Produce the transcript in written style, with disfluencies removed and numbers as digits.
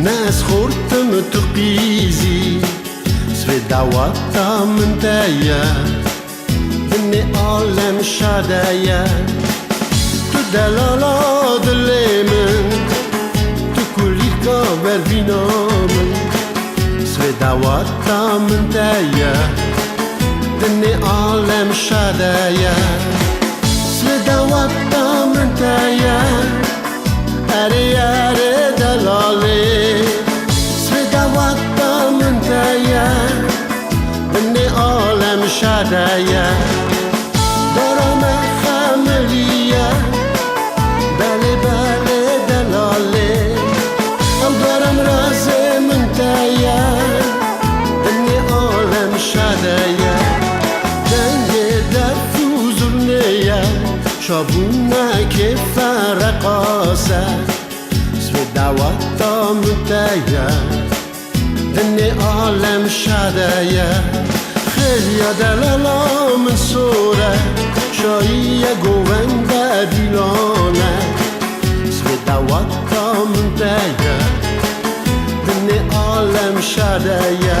ناس خورتم تقيزي سوي دعوتا من تايا بني عالم شادايا تدلالا دلي من تكولي كابر بينا من سوي دعوتا من تايا بني عالم شادايا سوي دعوتا من تايا أري أري دلالي سويداوتا من تايا بني عالم شادايا دارم خاملية بالي بالي دلالي أم دارم رازي من تايا بني عالم شادايا دنجي دفو زرنيا شابونا كيف رقاصة سويداوتا من تايا بني عالم شادايا خيليا دلالا من صورة شاية قواندا ديلانا سويداوتا من تايا بني عالم شادايا